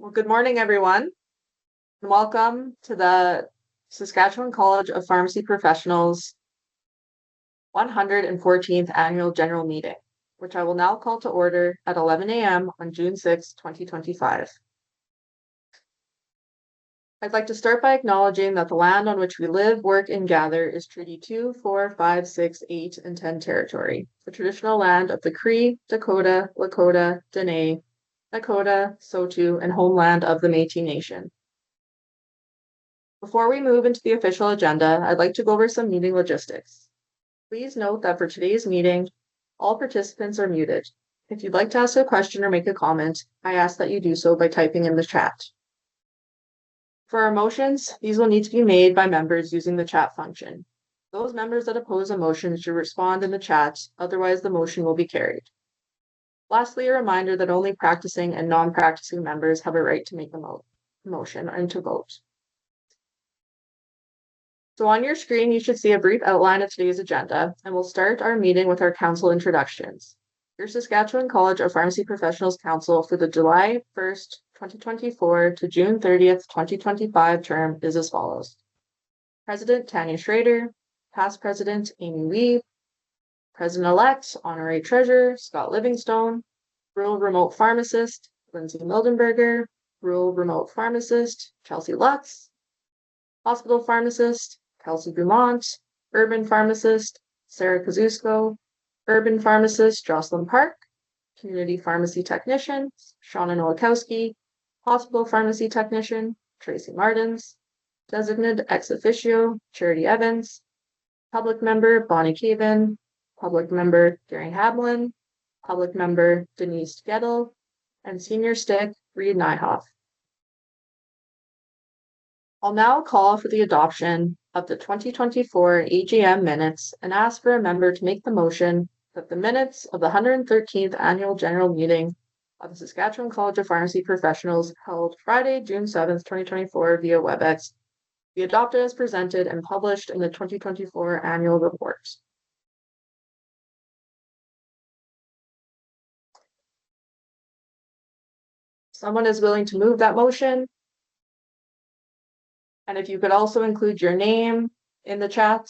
Well, good morning, everyone, and welcome to the Saskatchewan College of Pharmacy Professionals 114th Annual General Meeting, which I will now call to order at 11 a.m. on June 6, 2025. I'd like to start by acknowledging that the land on which we live, work, and gather is Treaty 2, 4, 5, 6, 8, and 10 territory, the traditional land of the Cree, Dakota, Lakota, Dene, Nakota, Saulteaux, and homeland of the Métis Nation. Before we move into the official agenda, I'd like to go over some meeting logistics. Please note that for today's meeting, all participants are muted. If you'd like to ask a question or make a comment, I ask that you do so by typing in the chat. For our motions, these will need to be made by members using the chat function. Those members that oppose a motion should respond in the chat, otherwise the motion will be carried. Lastly, a reminder that only practicing and non-practicing members have a right to make a motion and to vote. So on your screen, you should see a brief outline of today's agenda, and we'll start our meeting with our council introductions. Your Saskatchewan College of Pharmacy Professionals Council for the July 1st, 2024 to June 30th, 2025 term is as follows. President Tanya Schrader, past President Amy Lee, President-elect Honorary Treasurer Scott Livingstone, Rural Remote Pharmacist Lindsay Mildenberger, Rural Remote Pharmacist Chelsea Lutz, Hospital Pharmacist Kelsey Dumont, Urban Pharmacist Sarah Kazusko, Urban Pharmacist Jocelyn Park, Community Pharmacy Technician Shauna Nowakowski, Hospital Pharmacy Technician Tracy Martins, Designated Ex Officio Charity Evans, Public Member Bonnie Caven, Public Member Gary Hamlin, Public Member Denise Gettle, and Senior Stick Reed Nyhoff. I'll now call for the adoption of the 2024 AGM minutes and ask for a member to make the motion that the minutes of the 113th Annual General Meeting of the Saskatchewan College of Pharmacy Professionals held Friday, June 7th, 2024 via WebEx be adopted as presented and published in the 2024 Annual Report. Someone is willing to move that motion? And if you could also include your name in the chat.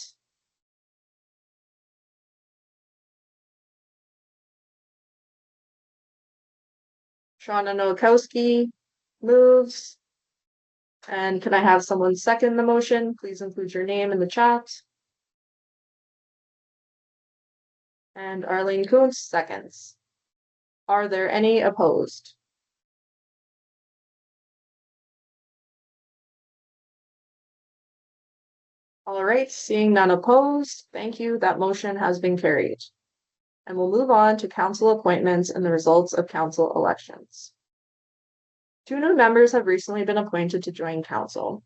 Shauna Nowakowski moves. And can I have someone second the motion? Please include your name in the chat. And Arlene Kuntz seconds. Are there any opposed? All right, seeing none opposed, thank you. That motion has been carried. And we'll move on to council appointments and the results of council elections. 2 new members have recently been appointed to join council.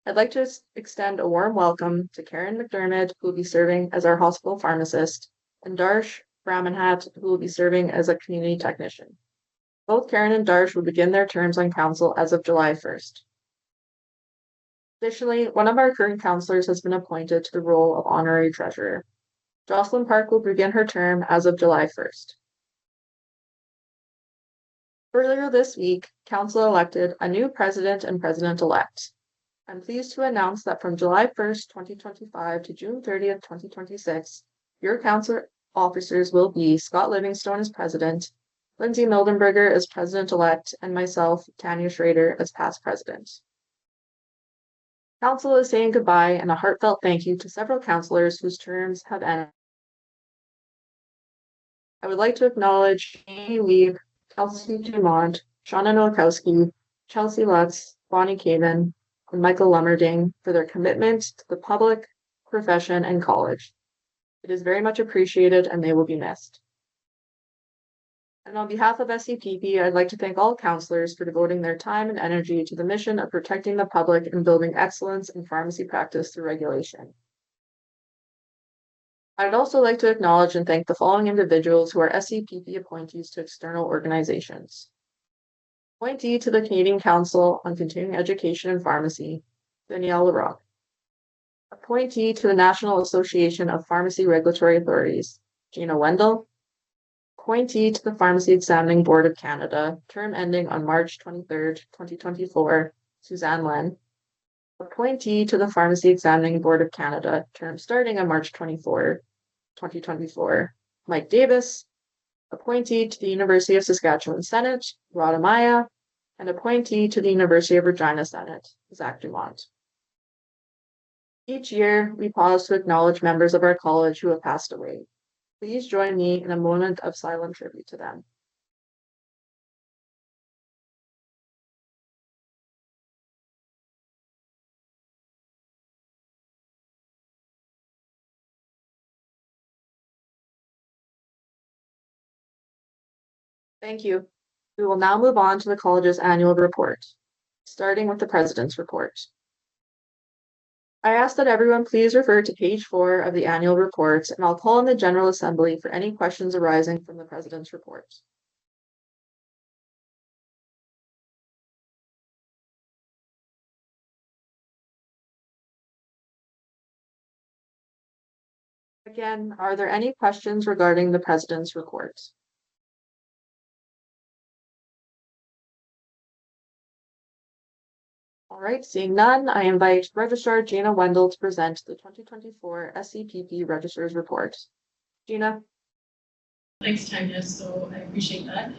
I'd like to extend a warm welcome to Karen McDermott, who will be serving as our hospital pharmacist, and Darsh Brahmanhat, who will be serving as a community technician. Both Karen and Darsh will begin their terms on council as of July 1st. Additionally, one of our current councillors has been appointed to the role of honorary treasurer. Jocelyn Park will begin her term as of July 1st. Earlier this week, council elected a new president and president-elect. I'm pleased to announce that from July 1st, 2025 to June 30th, 2026, your council officers will be Scott Livingstone as president, Lindsay Mildenberger as president-elect, and myself, Tanya Schrader, as past president. Council is saying goodbye and a heartfelt thank you to several councillors whose terms have ended. I would like to acknowledge Amy Weeb, Kelsey Dumont, Shauna Nowakowski, Chelsea Lutz, Bonnie Caven, and Michael Lummerding for their commitment to the public, profession, and college. It is very much appreciated and they will be missed. And on behalf of Scpp, I'd like to thank all councillors for devoting their time and energy to the mission of protecting the public and building excellence in pharmacy practice through regulation. I'd also like to acknowledge and thank the following individuals who are Scpp appointees to external organizations. Appointee to the Canadian Council on Continuing Education in Pharmacy, Danielle Larocque. Appointee to the National Association of Pharmacy Regulatory Authorities, Gina Wendell. Appointee to the Pharmacy Examining Board of Canada, term ending on March 23rd, 2024, Suzanne Len. Appointee to the Pharmacy Examining Board of Canada, term starting on March 24, 2024, Mike Davis. Appointee to the University of Saskatchewan Senate, Rhoda Maya, and appointee to the University of Regina Senate, Zach Dumont. Each year, we pause to acknowledge members of our college who have passed away. Please join me in a moment of silent tribute to them. Thank you. We will now move on to the college's annual report, starting with the President's report. I ask that everyone please refer to page 4 of the annual report, and I'll call on the General Assembly for any questions arising from the President's report. Again, are there any questions regarding the President's report? All right, seeing none, I invite Registrar Gina Wendell to present the 2024 SCPP Registrar's Report. Gina. Thanks, Tanya. So I appreciate that.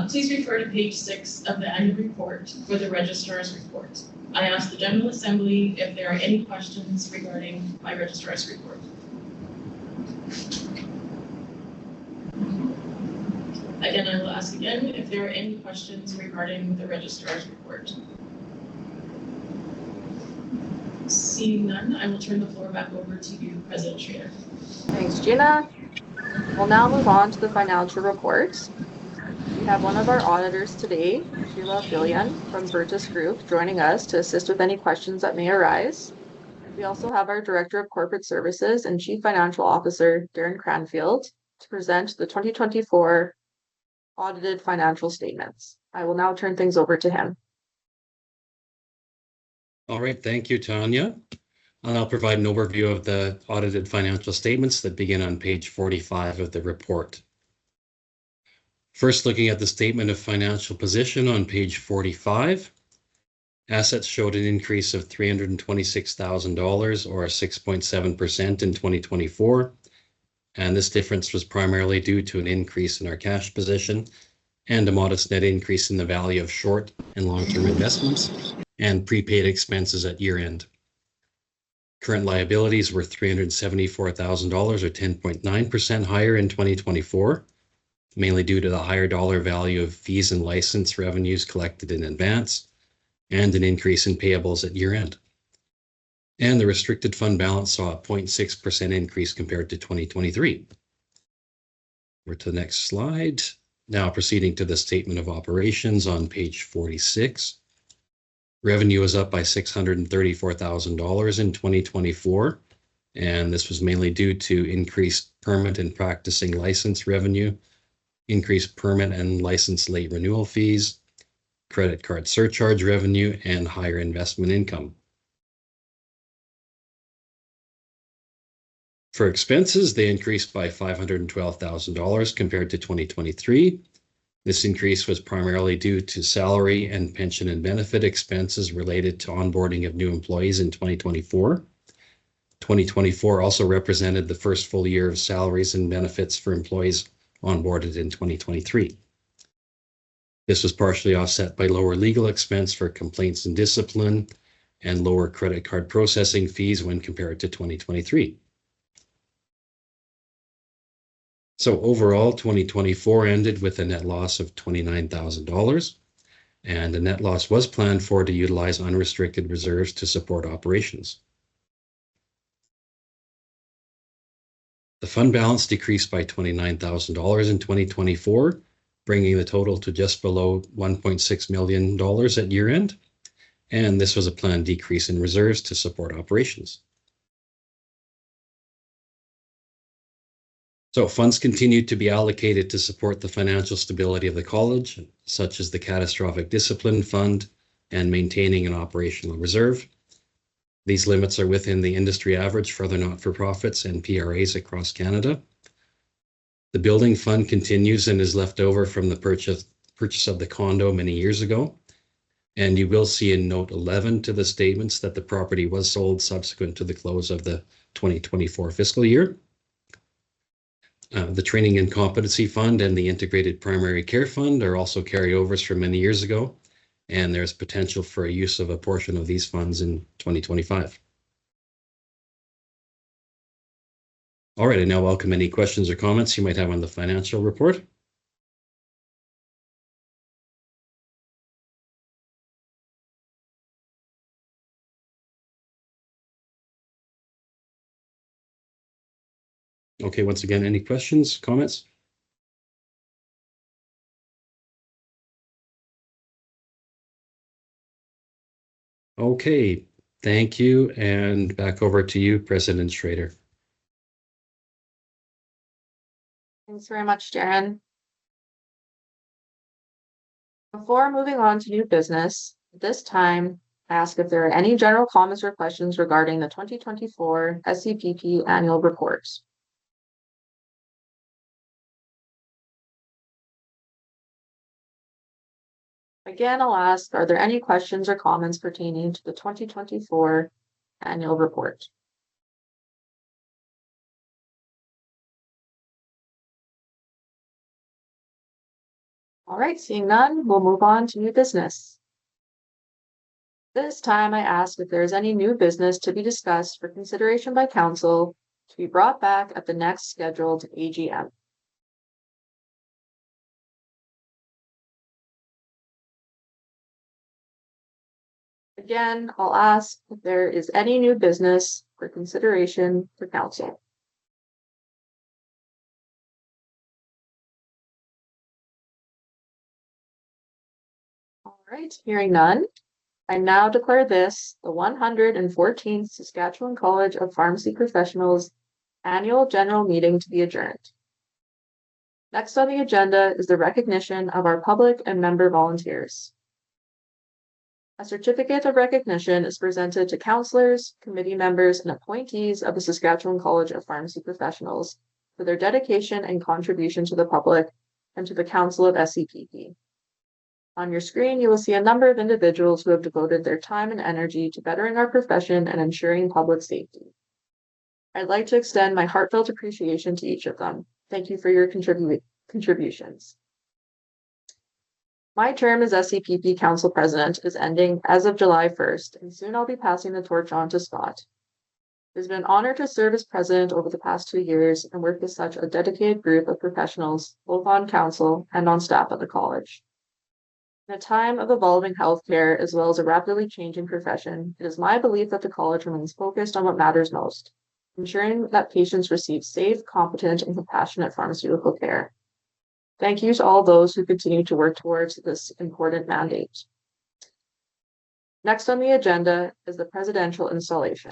Please refer to page 6 of the annual report for the Registrar's Report. I ask the General Assembly if there are any questions regarding my Registrar's Report. Again, I will ask again if there are any questions regarding the Registrar's Report. Seeing none, I will turn the floor back over to you, President Schrader. Thanks, Gina. We'll now move on to the financial report. We have one of our auditors today, Sheila Fillion from Virtus Group, joining us to assist with any questions that may arise. We also have our Director of Corporate Services and Chief Financial Officer, Darren Cranfield, to present the 2024 audited financial statements. I will now turn things over to him. All right, thank you, Tanya. I'll provide an overview of the audited financial statements that begin on page 45 of the report. First, looking at the statement of financial position on page 45, assets showed an increase of $326,000 or 6.7% in 2024. And this difference was primarily due to an increase in our cash position and a modest net increase in the value of short and long-term investments and prepaid expenses at year-end. Current liabilities were $374,000 or 10.9% higher in 2024, mainly due to the higher dollar value of fees and license revenues collected in advance and an increase in payables at year-end. And the restricted fund balance saw a 0.6% increase compared to 2023. Over to the next slide. Now proceeding to the statement of operations on page 46. Revenue was up by $634,000 in 2024, and this was mainly due to increased permit and practicing license revenue, increased permit and license late renewal fees, credit card surcharge revenue, and higher investment income. For expenses, they increased by $512,000 compared to 2023. This increase was primarily due to salary and pension and benefit expenses related to onboarding of new employees in 2024. 2024 also represented the first full year of salaries and benefits for employees onboarded in 2023. This was partially offset by lower legal expense for complaints and discipline and lower credit card processing fees when compared to 2023. So overall, 2024 ended with a net loss of $29,000, and the net loss was planned for to utilize unrestricted reserves to support operations. The fund balance decreased by $29,000 in 2024, bringing the total to just below $1.6 million at year-end, and this was a planned decrease in reserves to support operations. So funds continued to be allocated to support the financial stability of the college, such as the Catastrophic Discipline Fund and maintaining an operational reserve. These limits are within the industry average for the not-for-profits and PRAs across Canada. The building fund continues and is left over from the purchase of the condo many years ago. And you will see in note 11 to the statements that the property was sold subsequent to the close of the 2024 fiscal year. The Training and Competency Fund and the Integrated Primary Care Fund are also carryovers from many years ago, and there's potential for a use of a portion of these funds in 2025. All right, I now welcome any questions or comments you might have on the financial report. Okay, once again, any questions, comments? Okay, thank you. And back over to you, President Schrader. Thanks very much, Darren. Before moving on to new business, at this time, I ask if there are any general comments or questions regarding the 2024 SCPP annual report. Again, I'll ask, are there any questions or comments pertaining to the 2024 annual report? All right, seeing none, we'll move on to new business. This time I ask if there is any new business to be discussed for consideration by council to be brought back at the next scheduled AGM. Again, I'll ask if there is any new business for consideration for council. All right, hearing none, I now declare this the 114th Saskatchewan College of Pharmacy Professionals Annual General Meeting to be adjourned. Next on the agenda is the recognition of our public and member volunteers. A certificate of recognition is presented to councillors, committee members, and appointees of the Saskatchewan College of Pharmacy Professionals for their dedication and contribution to the public and to the Council of SCPP. On your screen, you will see a number of individuals who have devoted their time and energy to bettering our profession and ensuring public safety. I'd like to extend my heartfelt appreciation to each of them. Thank you for your contributions. My term as SCPP Council President is ending as of July 1st, and soon I'll be passing the torch on to Scott. It has been an honor to serve as president over the past 2 years and work with such a dedicated group of professionals, both on council and on staff at the college. In a time of evolving healthcare as well as a rapidly changing profession, it is my belief that the college remains focused on what matters most, ensuring that patients receive safe, competent, and compassionate pharmaceutical care. Thank you to all those who continue to work towards this important mandate. Next on the agenda is the presidential installation.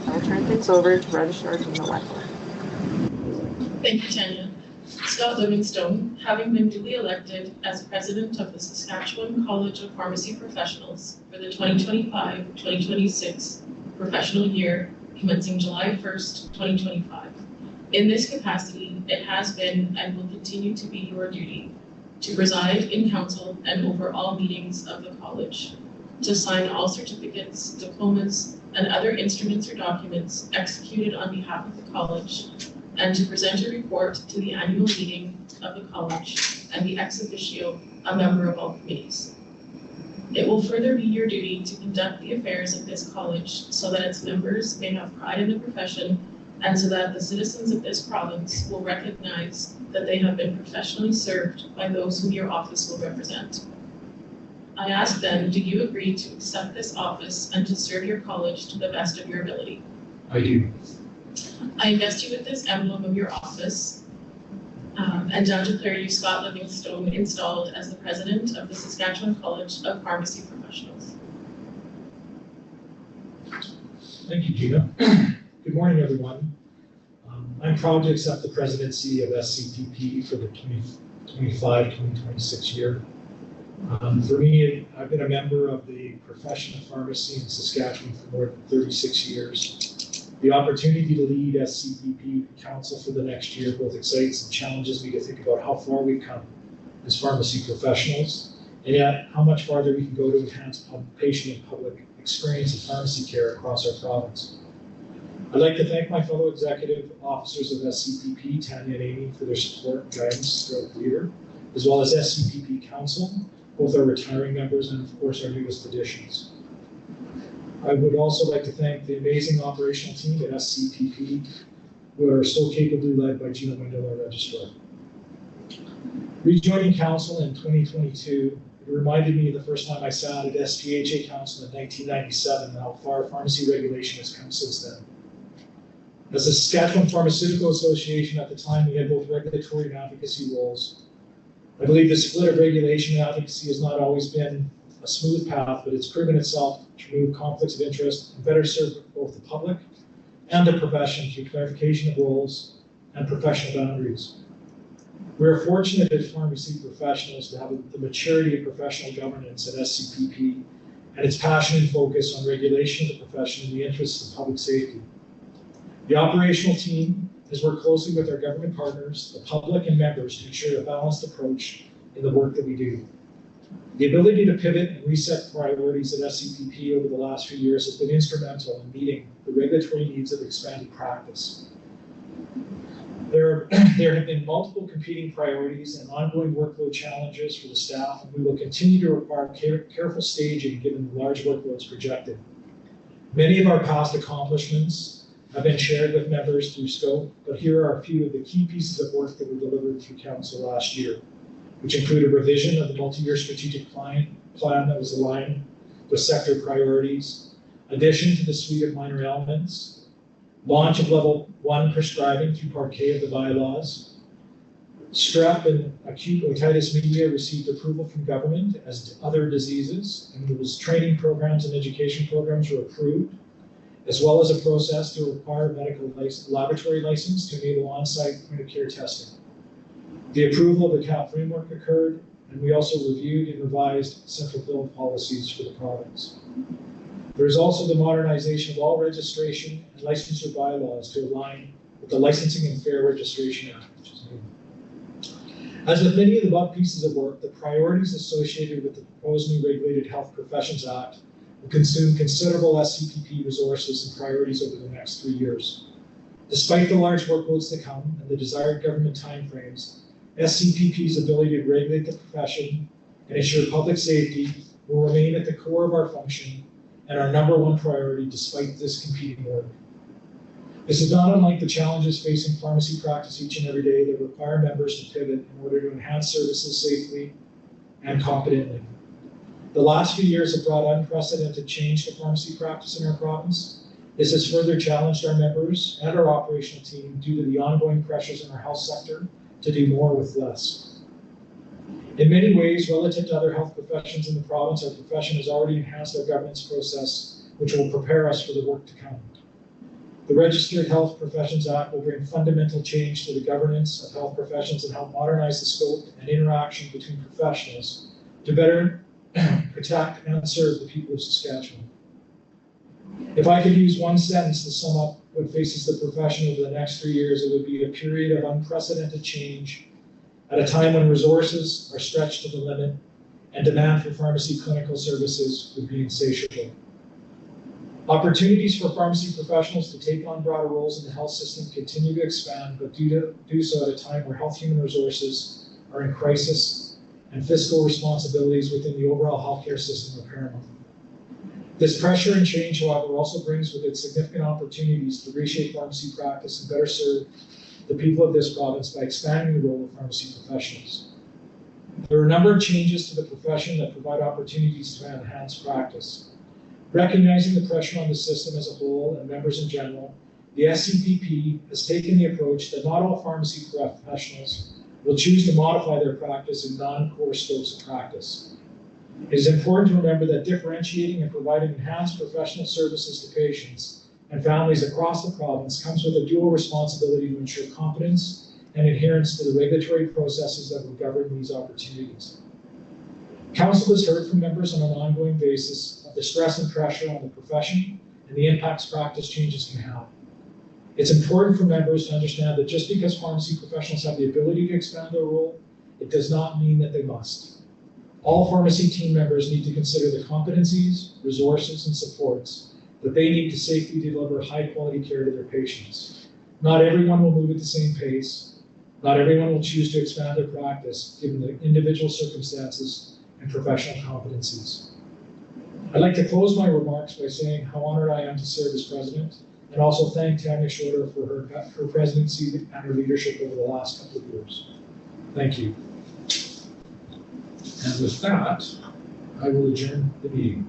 I will turn things over to Registrar Gina Wendell. Thank you, Tanya. Scott Livingstone, having been duly elected as president of the Saskatchewan College of Pharmacy Professionals for the 2025-2026 professional year commencing July 1st, 2025. In this capacity, it has been and will continue to be your duty to preside in council and over all meetings of the college, to sign all certificates, diplomas, and other instruments or documents executed on behalf of the college, and to present a report to the annual meeting of the college and be ex officio a member of all committees. It will further be your duty to conduct the affairs of this college so that its members may have pride in the profession and so that the citizens of this province will recognize that they have been professionally served by those whom your office will represent. I ask then, do you agree to accept this office and to serve your college to the best of your ability? I do. I invest you with this emblem of your office and now declare you Scott Livingstone installed as the president of the Saskatchewan College of Pharmacy Professionals. Thank you, Gina. Good morning, everyone. I'm proud to accept the presidency of SCPP for the 2025-2026 year. For me, I've been a member of the profession of pharmacy in Saskatchewan for more than 36 years. The opportunity to lead SCPP Council for the next year both excites and challenges me to think about how far we've come as pharmacy professionals, and yet how much farther we can go to enhance patient and public experience of pharmacy care across our province. I'd like to thank my fellow executive officers of SCPP, Tanya and Amy, for their support and guidance throughout the year, as well as SCPP Council, both our retiring members and of course our newest additions. I would also like to thank the amazing operational team at SCPP, who are so capably led by Gina Wendell, our registrar. Rejoining council in 2022, it reminded me of the first time I sat at SPHA Council in 1997 and how far pharmacy regulation has come since then. As the Saskatchewan Pharmaceutical Association at the time, we had both regulatory and advocacy roles. I believe the split of regulation and advocacy has not always been a smooth path, but it's proven itself to remove conflicts of interest and better serve both the public and the profession through clarification of roles and professional boundaries. We are fortunate as pharmacy professionals to have the maturity of professional governance at SCPP and its passion and focus on regulation of the profession in the interests of public safety. The operational team has worked closely with our government partners, the public and members to ensure a balanced approach in the work that we do. The ability to pivot and reset priorities at SCPP over the last few years has been instrumental in meeting the regulatory needs of expanded practice. There have been multiple competing priorities and ongoing workload challenges for the staff, and we will continue to require careful staging given the large workloads projected. Many of our past accomplishments have been shared with members through scope, but here are a few of the key pieces of work that were delivered through council last year, which include a revision of the multi-year strategic plan that was aligned with sector priorities, addition to the suite of minor ailments, launch of level 1 prescribing through Part K of the bylaws, strep and acute otitis media received approval from government as other diseases, and those training programs and education programs were approved, as well as a process to require medical laboratory license to enable on-site point-of-care testing. The approval of the CAP framework occurred, and we also reviewed and revised central bill policies for the province. There is also the modernization of all registration and licensure bylaws to align with the Licensing and Fair Registration Act, which is new. As with many of the above pieces of work, the priorities associated with the proposed new Regulated Health Professions Act will consume considerable SCPP resources and priorities over the next 3 years. Despite the large workloads to come and the desired government timeframes, SCPP's ability to regulate the profession and ensure public safety will remain at the core of our function and our #1 priority despite this competing work. This is not unlike the challenges facing pharmacy practice each and every day that require members to pivot in order to enhance services safely and competently. The last few years have brought unprecedented change to pharmacy practice in our province. This has further challenged our members and our operational team due to the ongoing pressures in our health sector to do more with less. In many ways, relative to other health professions in the province, our profession has already enhanced our governance process, which will prepare us for the work to come. The Registered Health Professions Act will bring fundamental change to the governance of health professions and help modernize the scope and interaction between professionals to better protect and serve the people of Saskatchewan. If I could use one sentence to sum up what faces the profession over the next 3 years, it would be a period of unprecedented change at a time when resources are stretched to the limit and demand for pharmacy clinical services would be insatiable. Opportunities for pharmacy professionals to take on broader roles in the health system continue to expand, but do so at a time where health human resources are in crisis and fiscal responsibilities within the overall healthcare system are paramount. This pressure and change, however, also brings with it significant opportunities to reshape pharmacy practice and better serve the people of this province by expanding the role of pharmacy professionals. There are a number of changes to the profession that provide opportunities to enhance practice. Recognizing the pressure on the system as a whole and members in general, the SCPP has taken the approach that not all pharmacy professionals will choose to modify their practice in non-core scopes of practice. It is important to remember that differentiating and providing enhanced professional services to patients and families across the province comes with a dual responsibility to ensure competence and adherence to the regulatory processes that will govern these opportunities. Council has heard from members on an ongoing basis of the stress and pressure on the profession and the impacts practice changes can have. It's important for members to understand that just because pharmacy professionals have the ability to expand their role, it does not mean that they must. All pharmacy team members need to consider the competencies, resources, and supports that they need to safely deliver high-quality care to their patients. Not everyone will move at the same pace. Not everyone will choose to expand their practice given the individual circumstances and professional competencies. I'd like to close my remarks by saying how honored I am to serve as president, and also thank Tanya Schroeder for her presidency and her leadership over the last couple of years. Thank you. And with that, I will adjourn the meeting.